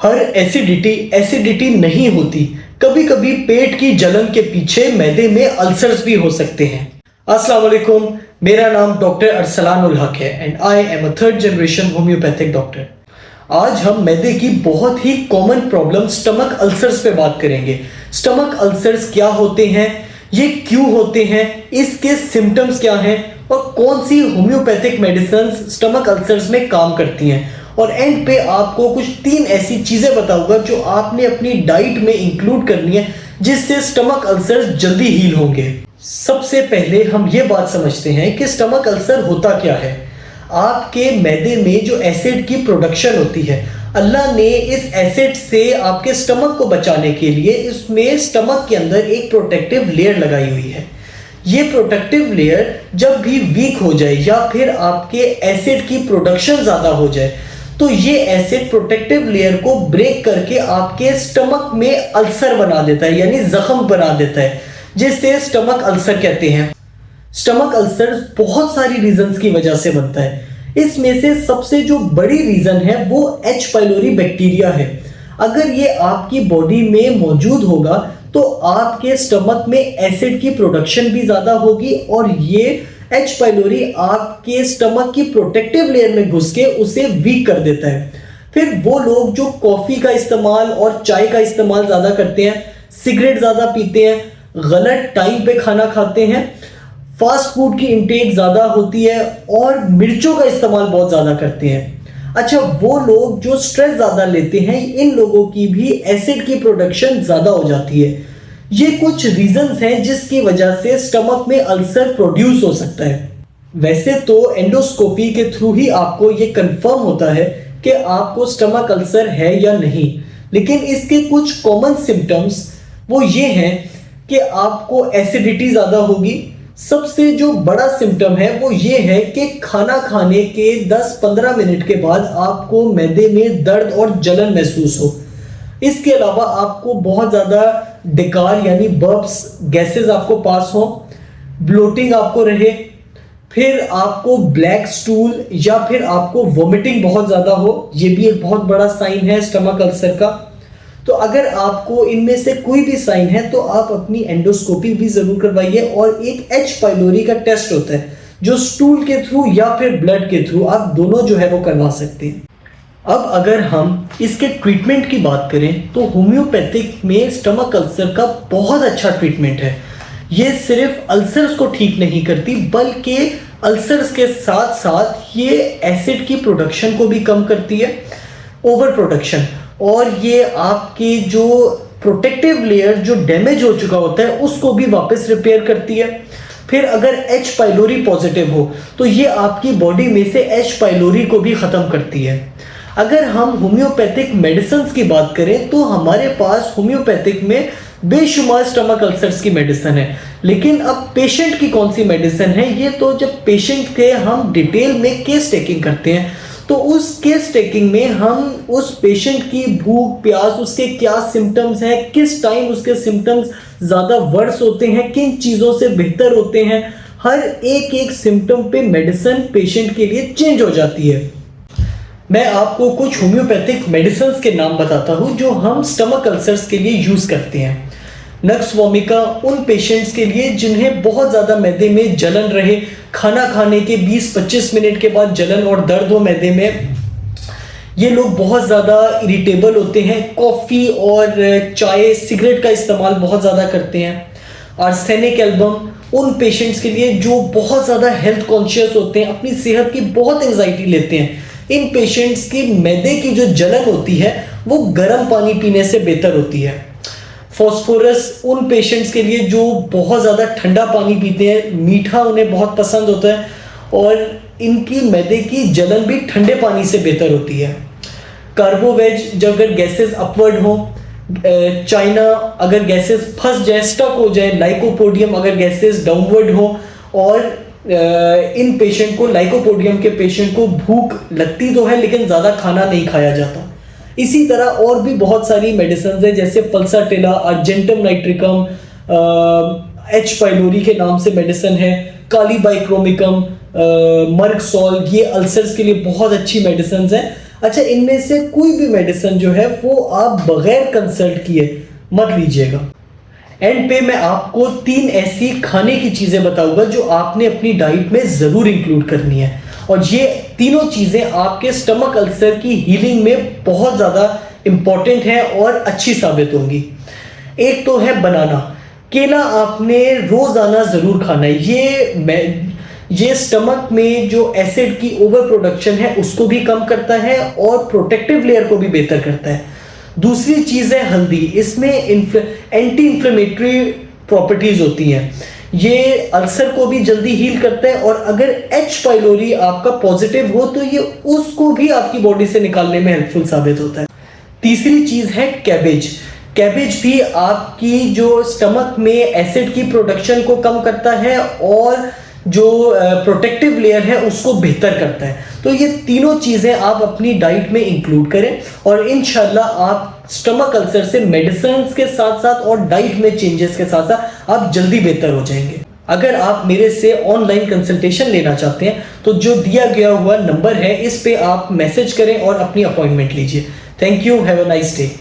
हर acidity नहीं होती। कभी कभी पेट की जलन के पीछे मैदे में अल्सर्स भी हो सकते हैं। अस्सलाम वालेकुम, मेरा नाम डॉक्टर अरसलान उल हक है and I am a third generation homeopathic doctor. आज हम मैदे की बहुत ही कॉमन प्रॉब्लम स्टमक अल्सर्स पे बात करेंगे। स्टमक अल्सर्स क्या होते हैं, ये क्यों होते हैं, इसके सिम्टम्स क्या हैं और कौन सी होम्योपैथिक मेडिसिन स्टमक अल्सर्स में काम करती हैं। और एंड पे आपको कुछ 3 ऐसी चीजें बताऊंगा जो आपने अपनी डाइट में इंक्लूड करनी है जिससे स्टमक अल्सर्स जल्दी हील होंगे। सबसे पहले हम ये बात समझते हैं कि स्टमक अल्सर होता क्या है। आपके मैदे में जो एसिड की प्रोडक्शन होती है, अल्लाह ने इस एसिड से आपके स्टमक को बचाने के लिए इसमें स्टमक के अंदर एक प्रोटेक्टिव लेयर लगाई हुई है। ये प्रोटेक्टिव लेयर जब भी वीक हो जाए या फिर आपके एसिड की प्रोडक्शन ज़्यादा हो जाए तो ये एसिड प्रोटेक्टिव लेयर को ब्रेक करके आपके स्टमक में अल्सर बना देता है, यानी जख्म बना देता है, जिससे स्टमक अल्सर कहते हैं। स्टमक अल्सर बहुत सारी रीजंस की वजह से बनता है। इसमें से सबसे जो बड़ी रीजन है वो एच पाइलोरी बैक्टीरिया है। अगर ये आपकी बॉडी में मौजूद होगा तो आपके स्टमक में एसिड की प्रोडक्शन भी ज्यादा होगी और ये एच पाइलोरी आपके स्टमक की प्रोटेक्टिव लेयर में घुस के उसे वीक कर देता है। फिर वो लोग जो कॉफी का इस्तेमाल और चाय का इस्तेमाल ज्यादा करते हैं, सिगरेट ज्यादा पीते हैं, गलत टाइम पे खाना खाते हैं, फास्ट फूड की इंटेक ज्यादा होती है और मिर्चों का इस्तेमाल बहुत ज्यादा करते हैं। अच्छा, वो लोग जो स्ट्रेस ज्यादा लेते हैं, इन लोगों की भी एसिड की प्रोडक्शन ज्यादा हो जाती है। ये कुछ रीजंस हैं जिसकी वजह से स्टमक में अल्सर प्रोड्यूस हो सकता है। वैसे तो एंडोस्कोपी के थ्रू ही आपको ये कंफर्म होता है कि आपको स्टमक अल्सर है या नहीं, लेकिन इसके कुछ कॉमन सिम्टम्स वो ये हैं कि आपको एसिडिटी ज्यादा होगी। सबसे जो बड़ा सिम्टम है वो ये है कि खाना खाने के 10-15 मिनट के बाद आपको मैदे में दर्द और जलन महसूस हो। इसके अलावा आपको बहुत ज़्यादा डिकार यानी बर्प्स, गैसेस आपको पास हो, ब्लोटिंग आपको रहे, फिर आपको ब्लैक स्टूल या फिर आपको वोमिटिंग बहुत ज़्यादा हो। ये भी एक बहुत बड़ा साइन है स्टमक अल्सर का। तो अगर आपको इनमें से कोई भी साइन है तो आप अपनी एंडोस्कोपी भी जरूर करवाइए। और एक एच पाइलोरी का टेस्ट होता है जो स्टूल के थ्रू या फिर ब्लड के थ्रू, आप दोनों जो है वो करवा सकते हैं। अब अगर हम इसके ट्रीटमेंट की बात करें तो होम्योपैथिक में स्टमक अल्सर का बहुत अच्छा ट्रीटमेंट है। ये सिर्फ अल्सर्स को ठीक नहीं करती बल्कि अल्सर्स के साथ साथ ये एसिड की प्रोडक्शन को भी कम करती है, ओवर प्रोडक्शन, और ये आपकी जो प्रोटेक्टिव लेयर जो डैमेज हो चुका होता है उसको भी वापस रिपेयर करती है। फिर अगर एच पाइलोरी पॉजिटिव हो तो ये आपकी बॉडी में से एच पाइलोरी को भी ख़त्म करती है। अगर हम होम्योपैथिक मेडिसिन की बात करें तो हमारे पास होम्योपैथिक में बेशुमार स्टमक अल्सर्स की मेडिसिन है, लेकिन अब पेशेंट की कौन सी मेडिसिन है ये तो जब पेशेंट के हम डिटेल में केस टेकिंग करते हैं तो उस केस टेकिंग में हम उस पेशेंट की भूख प्यास, उसके क्या सिम्टम्स हैं, किस टाइम उसके सिम्टम्स ज़्यादा वर्स होते हैं, किन चीज़ों से बेहतर होते हैं, हर एक सिम्टम पे मेडिसिन पेशेंट के लिए चेंज हो जाती है। मैं आपको कुछ होम्योपैथिक मेडिसिन के नाम बताता हूँ जो हम स्टमक अल्सर्स के लिए यूज़ करते हैं। नक्स वोमिका उन पेशेंट्स के लिए जिन्हें बहुत ज़्यादा मैदे में जलन रहे, खाना खाने के 20-25 मिनट के बाद जलन और दर्द हो मैदे में, ये लोग बहुत ज़्यादा इरिटेबल होते हैं, कॉफ़ी और चाय, सिगरेट का इस्तेमाल बहुत ज़्यादा करते हैं। आर्सेनिक एल्बम उन पेशेंट्स के लिए जो बहुत ज़्यादा हेल्थ कॉन्शियस होते हैं, अपनी सेहत की बहुत एंजाइटी लेते हैं। इन पेशेंट्स की मैदे की जो जलन होती है वो गर्म पानी पीने से बेहतर होती है। फॉस्फोरस उन पेशेंट्स के लिए जो बहुत ज़्यादा ठंडा पानी पीते हैं, मीठा उन्हें बहुत पसंद होता है और इनकी मैदे की जलन भी ठंडे पानी से बेहतर होती है। कार्बोवेज जब अगर गैसेस अपवर्ड हो, चाइना अगर गैसेस फंस जाए, स्टक हो जाए, लाइकोपोडियम अगर गैसेस डाउनवर्ड हो और इन पेशेंट को, लाइकोपोडियम के पेशेंट को भूख लगती तो है लेकिन ज़्यादा खाना नहीं खाया जाता। इसी तरह और भी बहुत सारी मेडिसिन है जैसे pulsatilla, argentum nitricum, H pylori के नाम से मेडिसिन है, काली बाइक्रोमिकम, मर्कसॉल, ये अल्सर्स के लिए बहुत अच्छी मेडिसिन है। अच्छा, इनमें से कोई भी मेडिसिन जो है वो आप बगैर कंसल्ट किए मत लीजिएगा। एंड पे मैं आपको 3 ऐसी खाने की चीजें बताऊंगा जो आपने अपनी डाइट में जरूर इंक्लूड करनी है, और ये तीनों चीजें आपके स्टमक अल्सर की हीलिंग में बहुत ज्यादा इंपॉर्टेंट है और अच्छी साबित होंगी। एक तो है बनाना। केला आपने रोजाना जरूर खाना है। ये स्टमक में जो एसिड की ओवर प्रोडक्शन है उसको भी कम करता है और प्रोटेक्टिव लेयर को भी बेहतर करता है। दूसरी चीज है हल्दी। इसमें एंटी इंफ्लेमेटरी प्रॉपर्टीज होती हैं। ये अल्सर को भी जल्दी हील करता है, और अगर एच पाइलोरी आपका पॉजिटिव हो तो ये उसको भी आपकी बॉडी से निकालने में हेल्पफुल साबित होता है। तीसरी चीज है कैबेज। कैबेज भी आपकी जो स्टमक में एसिड की प्रोडक्शन को कम करता है और जो प्रोटेक्टिव लेयर है उसको बेहतर करता है। तो ये तीनों चीजें आप अपनी डाइट में इंक्लूड करें, और इंशाल्लाह आप स्टमक अल्सर से मेडिसिन के साथ साथ और डाइट में चेंजेस के साथ साथ आप जल्दी बेहतर हो जाएंगे। अगर आप मेरे से ऑनलाइन कंसल्टेशन लेना चाहते हैं तो जो दिया गया हुआ नंबर है इस पे आप मैसेज करें और अपनी अपॉइंटमेंट लीजिए। Thank you, have a nice day.